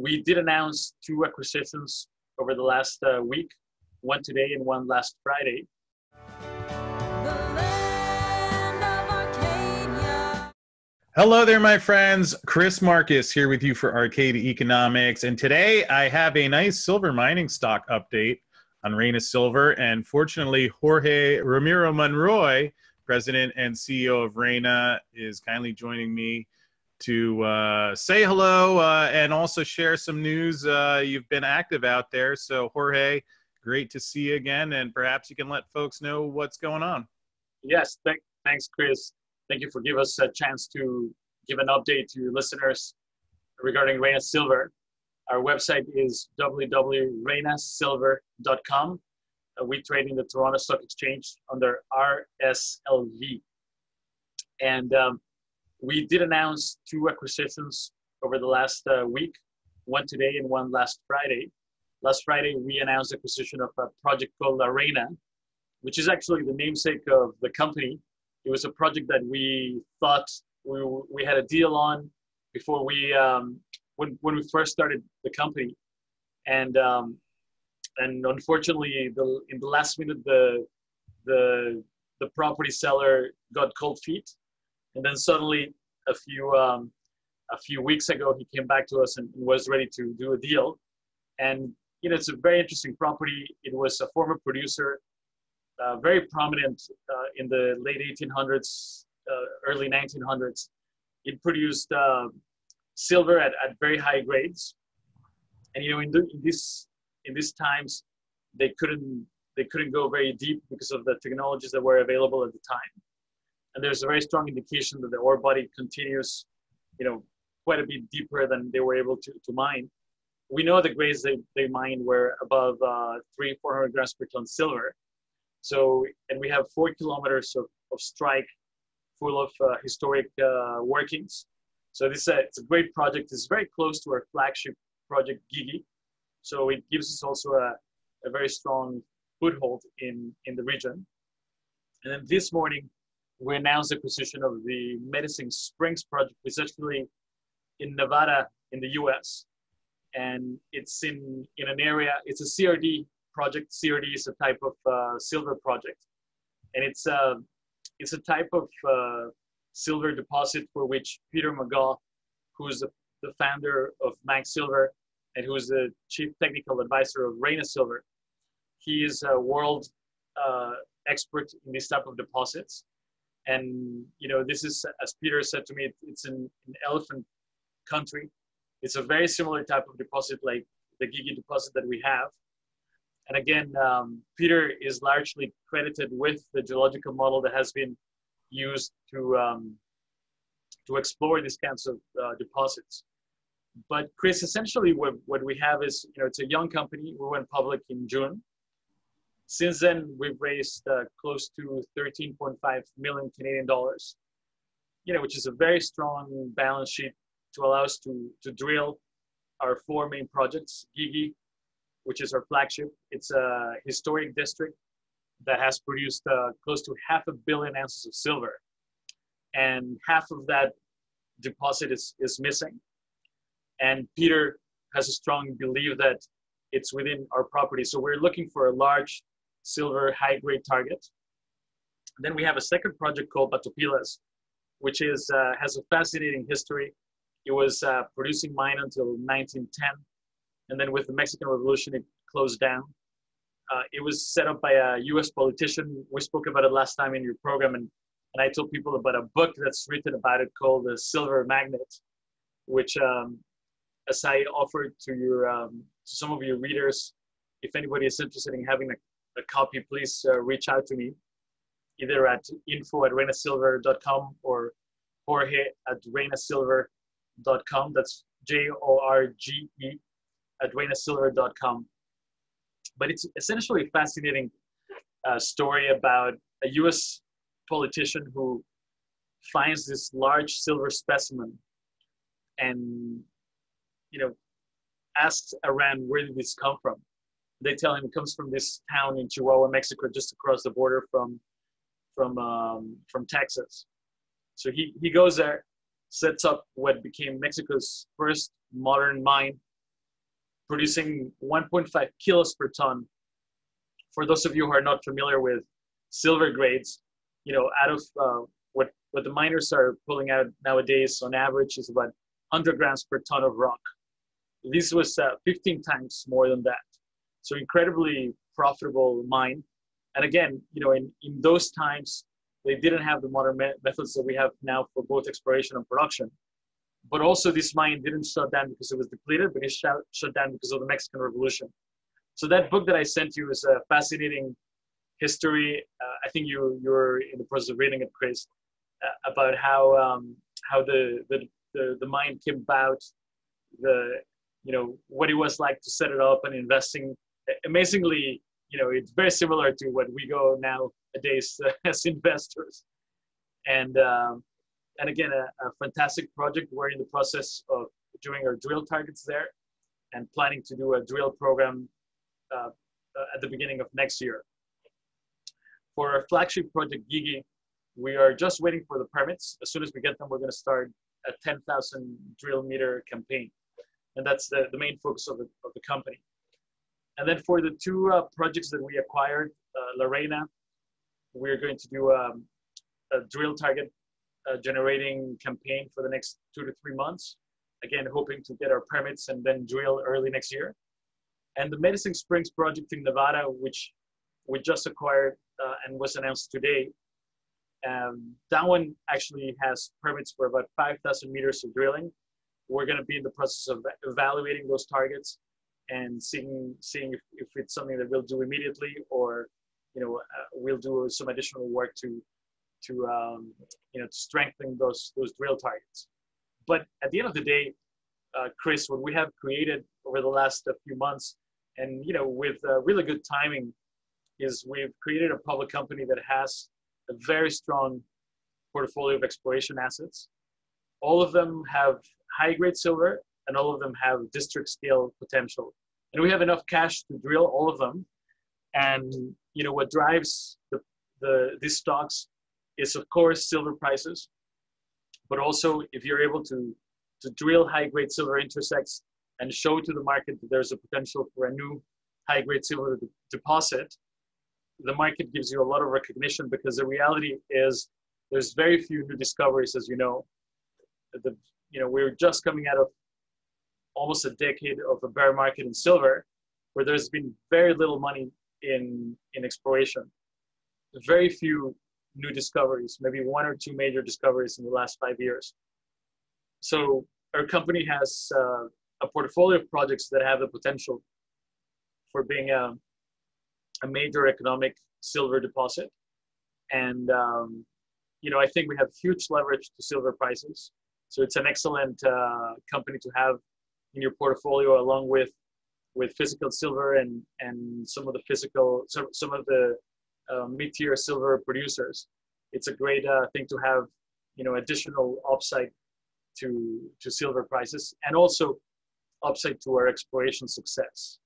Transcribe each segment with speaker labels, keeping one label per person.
Speaker 1: We did announce two acquisitions over the last week, one today and one last Friday.
Speaker 2: Hello there, my friends. Chris Marcus here with you for Arcadia Economics. And today I have a nice silver mining stock update on Reyna Silver. And fortunately, Jorge Ramiro Monroy, President and CEO of Reyna, is kindly joining me to say hello and also share some news. You've been active out there. So Jorge, great to see you again. And perhaps you can let folks know what's going on.
Speaker 1: Yes, thanks, Chris. Thank you for giving us a chance to give an update to your listeners regarding Reyna Silver. Our website is www.reynasilver.com. We trade in the Toronto Stock Exchange under RSLV. And we did announce two acquisitions over the last week, one today and one last Friday. Last Friday, we announced the acquisition of a project called Reyna, which is actually the namesake of the company. It was a project that we thought we had a deal on before we when we first started the company, and unfortunately, in the last minute, the property seller got cold feet, and then suddenly a few weeks ago he came back to us and was ready to do a deal. And it's a very interesting property. It was a former producer. Very prominent in the late 1800s, early 1900s. It produced silver at very high grades, and in these times they couldn't go very deep because of the technologies that were available at the time. And there's a very strong indication that the ore body continues, quite a bit deeper than they were able to mine. We know the grades they mined were above 300-400 grams per ton silver. So, and we have 4 kilometers of strike full of historic workings. So it's a great project. It's very close to our flagship project, Gigi. So it gives us also a very strong foothold in the region. And then this morning, we announced the acquisition of the Medicine Springs project, which is actually in Nevada in the US. And it's in an area, it's a CRD project. CRD is a type of silver project, and it's a type of silver deposit for which Peter McGaw, who's the founder of Mag Silver and who is the chief technical advisor of Reyna Silver, he is a world expert in this type of deposits. And this is, as Peter said to me, it's in elephant country. It's a very similar type of deposit like the Gigi deposit that we have. And again, Peter is largely credited with the geological model that has been used to explore these kinds of deposits. But Chris, essentially what we have is, it's a young company. We went public in June. Since then, we've raised close to 13.5 million Canadian dollars, which is a very strong balance sheet to allow us to drill our 4 main projects. Gigi, which is our flagship. It's a historic district that has produced close to 500 million ounces of silver. And half of that deposit is missing. And Peter has a strong belief that it's within our property. So we're looking for a large silver high-grade target. And then we have a second project called Batopilas, which has a fascinating history. It was producing mine until 1910. And then with the Mexican Revolution, it closed down. It was set up by a US politician. We spoke about it last time in your program, and I told people about a book that's written about it called The Silver Magnet, which, as I offered to some of your readers, if anybody is interested in having a copy, please reach out to me, either at info@reynasilver.com or jorge@reynasilver.com. That's JORGE @reynasilver.com. But it's essentially a fascinating story about a US politician who finds this large silver specimen and, asks around, where did this come from? They tell him it comes from this town in Chihuahua, Mexico, just across the border from Texas. So he goes there, sets up what became Mexico's first modern mine producing 1.5 kilos per ton. For those of you who are not familiar with silver grades, out of what the miners are pulling out nowadays on average is about 100 grams per ton of rock. This was 15 times more than that. So incredibly profitable mine. And again, in those times, they didn't have the modern methods that we have now for both exploration and production. But also this mine didn't shut down because it was depleted, but it shut down because of the Mexican Revolution. So that book that I sent you is a fascinating history. I think you're in the process of reading it, Chris, about how the mine came about, what it was like to set it up and investing. Amazingly, it's very similar to what we go nowadays as investors. And again, a fantastic project. We're in the process of doing our drill targets there and planning to do a drill program at the beginning of next year. For our flagship project, Gigi, we are just waiting for the permits. As soon as we get them, we're going to start a 10,000 drill meter campaign. And that's the main focus of the company. And then for the two projects that we acquired, La Reyna, we're going to do a drill target generating campaign for the next 2 to 3 months. Again, hoping to get our permits and then drill early next year. And the Medicine Springs project in Nevada, which we just acquired and was announced today, that one actually has permits for about 5,000 meters of drilling. We're going to be in the process of evaluating those targets and seeing if it's something that we'll do immediately, or we'll do some additional work to strengthen those drill targets. But at the end of the day, Chris, what we have created over the last few months, and with really good timing, is we've created a public company that has a very strong portfolio of exploration assets. All of them have high-grade silver, and all of them have district-scale potential. And we have enough cash to drill all of them. And what drives these stocks is, of course, silver prices. But also, if you're able to drill high-grade silver intersects and show to the market that there's a potential for a new high-grade silver deposit, the market gives you a lot of recognition, because the reality is there's very few new discoveries, as you know. We're just coming out of almost a decade of a bear market in silver, where there's been very little money in exploration. Very few new discoveries, maybe 1 or 2 major discoveries in the last 5 years. So our company has a portfolio of projects that have the potential for being a major economic silver deposit. And, I think we have huge leverage to silver prices. So it's an excellent company to have in your portfolio, along with physical silver and some of the mid-tier silver producers. It's a great thing to have, additional upside to silver prices, and also upside to our exploration success.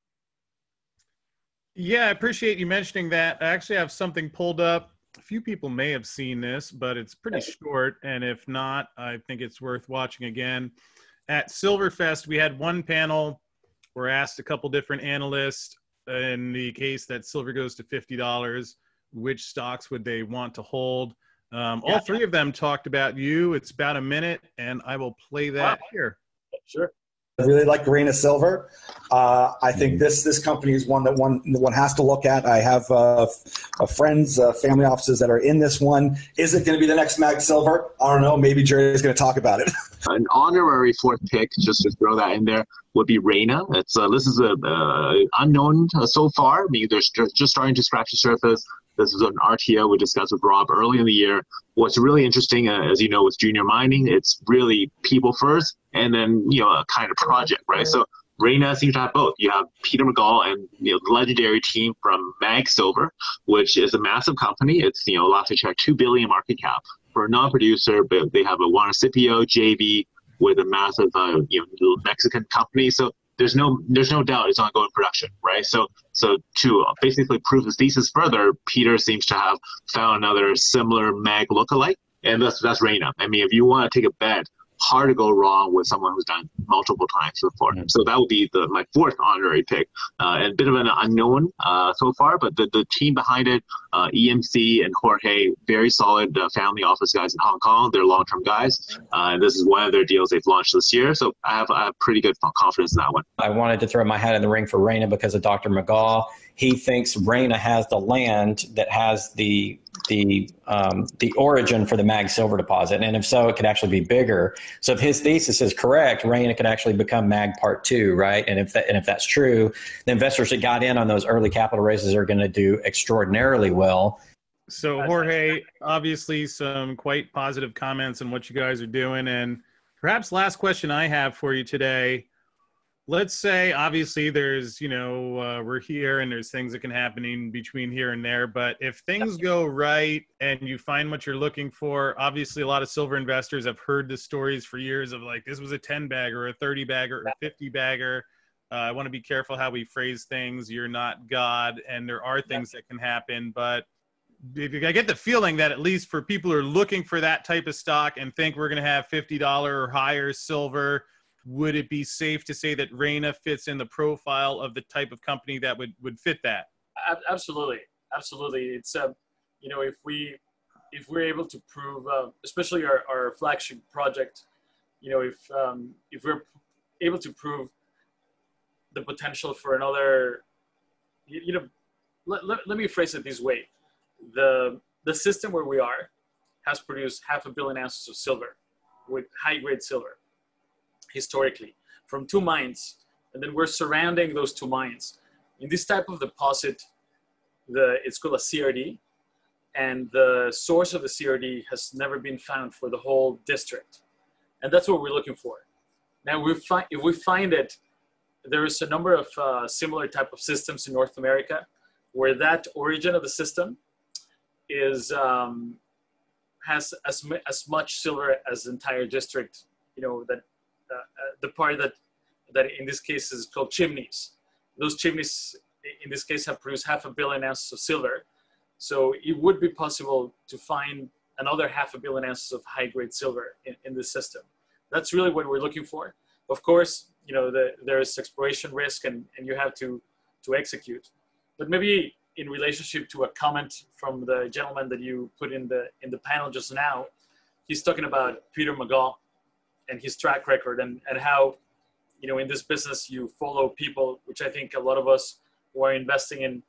Speaker 2: Yeah, I appreciate you mentioning that. I actually have something pulled up. A few people may have seen this, but it's pretty short. And if not, I think it's worth watching again. At Silverfest, we had one panel where I asked a couple different analysts, in the case that silver goes to $50, which stocks would they want to hold? All three of them talked about you. It's about a minute, and I will play that here.
Speaker 1: Sure.
Speaker 3: I really like Reyna Silver. I think this company is one that one has to look at. I have friends, family offices that are in this one. Is it going to be the next Mag Silver? I don't know. Maybe Jerry's going to talk about it.
Speaker 4: An honorary fourth pick, just to throw that in there, would be Reyna. This is unknown so far. I mean, they're just starting to scratch the surface. This is an RTO we discussed with Rob early in the year. What's really interesting, as you know, with junior mining, it's really people first, and then a kind of project, right? So Reyna seems to have both. You have Peter McGall and the legendary team from Mag Silver, which is a massive company. It's last I checked, $2 billion market cap for a non-producer, but they have a Juanicipio JV with a massive Mexican company. So there's no doubt it's ongoing production, right? So to basically prove his thesis further, Peter seems to have found another similar Mag lookalike, and that's Reyna. I mean, if you want to take a bet, hard to go wrong with someone who's done multiple times before. So that would be my fourth honorary pick, and a bit of an unknown so far, but the team behind it, EMC and Jorge, very solid family office guys in Hong Kong. They're long-term guys, and this is one of their deals they've launched this year. So I have pretty good confidence in that one.
Speaker 5: I wanted to throw my hat in the ring for Reyna because of Dr. McGaw. He thinks Reyna has the land that has the origin for the Mag Silver deposit, and if so, it could actually be bigger. So if his thesis is correct, Reyna could actually become Mag Part 2, right? And if that's true, the investors that got in on those early capital raises are going to do extraordinarily well.
Speaker 2: So Jorge, obviously some quite positive comments on what you guys are doing, and perhaps last question I have for you today. Let's say, obviously, there's, we're here and there's things that can happen in between here and there. But if things go right and you find what you're looking for, obviously, a lot of silver investors have heard the stories for years of like, this was a 10 bagger, a 30 bagger, or a 50 bagger. I want to be careful how we phrase things. You're not God, and there are things that can happen. But I get the feeling that at least for people who are looking for that type of stock and think we're going to have $50 or higher silver, would it be safe to say that Reyna fits in the profile of the type of company that would fit that?
Speaker 1: Absolutely. It's, if we're able to prove, especially our flagship project, if we're able to prove the potential for another, let me phrase it this way. The system where we are has produced 500 million ounces of silver with high-grade silver historically from 2 mines, and then we're surrounding those 2 mines. In this type of deposit, it's called a CRD, and the source of the CRD has never been found for the whole district, and that's what we're looking for. Now, if we find it, there is a number of similar type of systems in North America where that origin of the system is has as much silver as the entire district. The part that in this case is called chimneys. Those chimneys in this case have produced 500 million ounces of silver. So it would be possible to find another 500 million ounces of high-grade silver in this system. That's really what we're looking for. Of course, there's exploration risk and you have to execute. But maybe in relationship to a comment from the gentleman that you put in the panel just now, he's talking about Peter McGaw and his track record and how, in this business you follow people, which I think a lot of us who are investing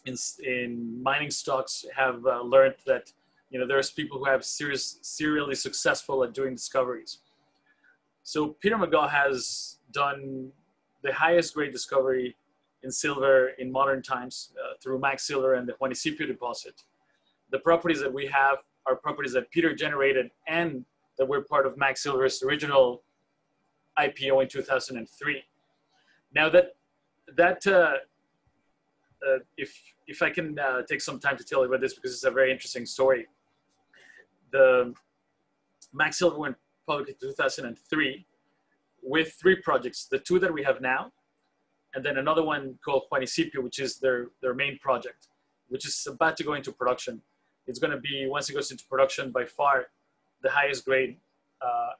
Speaker 1: in mining stocks have learned that, there's people who have serially successful at doing discoveries. So Peter McGaw has done the highest grade discovery in silver in modern times through Mag Silver and the Juanicipio deposit. The properties that we have are properties that Peter generated and that were part of Mag Silver's original IPO in 2003. Now if I can take some time to tell you about this because it's a very interesting story. The Mag Silver went public in 2003 with 3 projects, the 2 that we have now, and then another one called Juanicipio, which is their main project, which is about to go into production. It's going to be, once it goes into production, by far the highest grade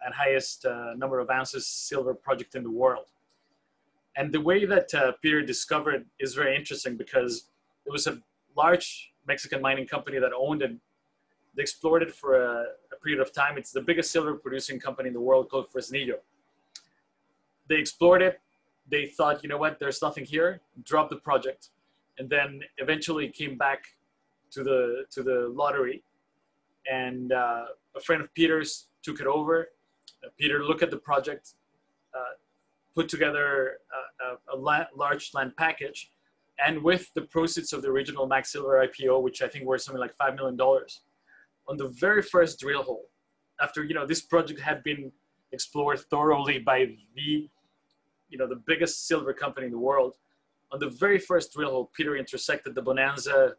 Speaker 1: and highest number of ounces silver project in the world. And the way that Peter discovered is very interesting because it was a large Mexican mining company that owned it. They explored it for a period of time. It's the biggest silver producing company in the world called Fresnillo. They explored it. They thought, there's nothing here, dropped the project. And then eventually came back to the lottery. And a friend of Peter's took it over. Peter looked at the project, put together a large land package. And with the proceeds of the original Mag Silver IPO, which I think were something like $5 million, on the very first drill hole, after this project had been explored thoroughly by the biggest silver company in the world, on the very first drill hole, Peter intersected the bonanza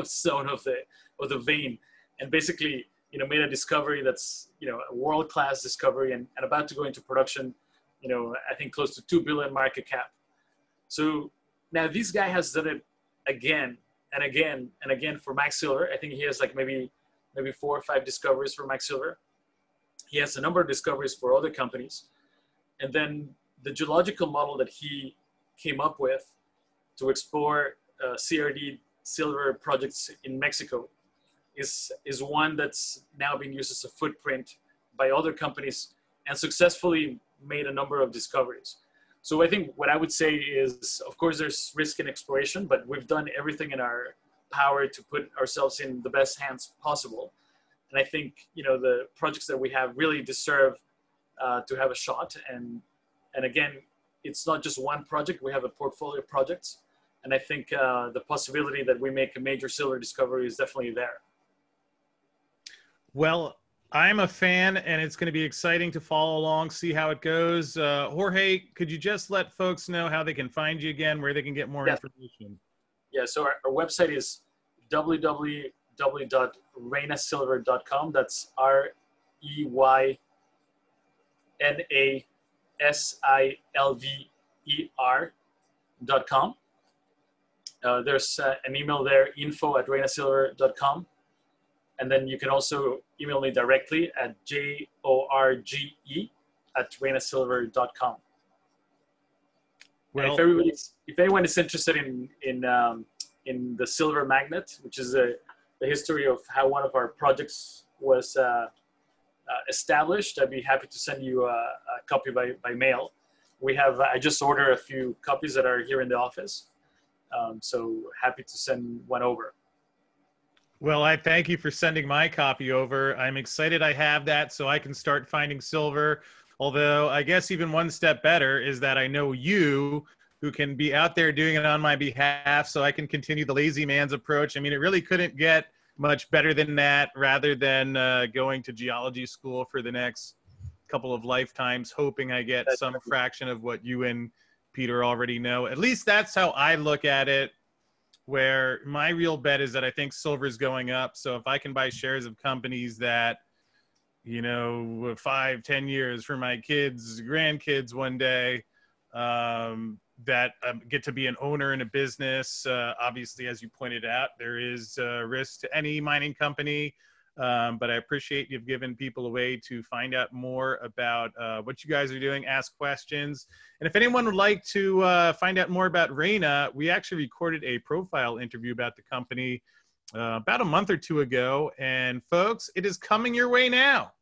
Speaker 1: zone of the vein, and basically made a discovery that's a world-class discovery and about to go into production. I think close to 2 billion market cap. So now this guy has done it again and again and again for Mag Silver. I think he has like maybe 4 or 5 discoveries for Mag Silver. He has a number of discoveries for other companies. And then the geological model that he came up with to explore CRD silver projects in Mexico is one that's now being used as a footprint by other companies and successfully made a number of discoveries. So I think what I would say is, of course, there's risk in exploration, but we've done everything in our power to put ourselves in the best hands possible. And I think, you know, the projects that we have really deserve to have a shot. And again, it's not just one project. We have a portfolio of projects. And I think the possibility that we make a major silver discovery is definitely there.
Speaker 2: Well, I'm a fan, and it's going to be exciting to follow along, see how it goes. Jorge, could you just let folks know how they can find you again, where they can get more information?
Speaker 1: Yeah, so our website is www.reynasilver.com. That's ReynaSilver.com. There's an email there, info@reynasilver.com. And then you can also email me directly at jorge@reynasilver.com. Well, if anyone is interested in the silver magnet, which is the history of how one of our projects was established, I'd be happy to send you a copy by mail. I just ordered a few copies that are here in the office. So happy to send one over.
Speaker 2: Well, I thank you for sending my copy over. I'm excited I have that so I can start finding silver. Although I guess even one step better is that I know you, who can be out there doing it on my behalf, so I can continue the lazy man's approach. I mean, it really couldn't get much better than that, rather than going to geology school for the next couple of lifetimes, hoping I get some fraction of what you and Peter already know. At least that's how I look at it, where my real bet is that I think silver is going up. So if I can buy shares of companies that, you know, 5-10 years for my kids, grandkids one day, that get to be an owner in a business. Obviously, as you pointed out, there is risk to any mining company, but I appreciate you've given people a way to find out more about what you guys are doing, ask questions. And if anyone would like to find out more about Reyna, we actually recorded a profile interview about the company about a month or two ago. And folks, it is coming your way now.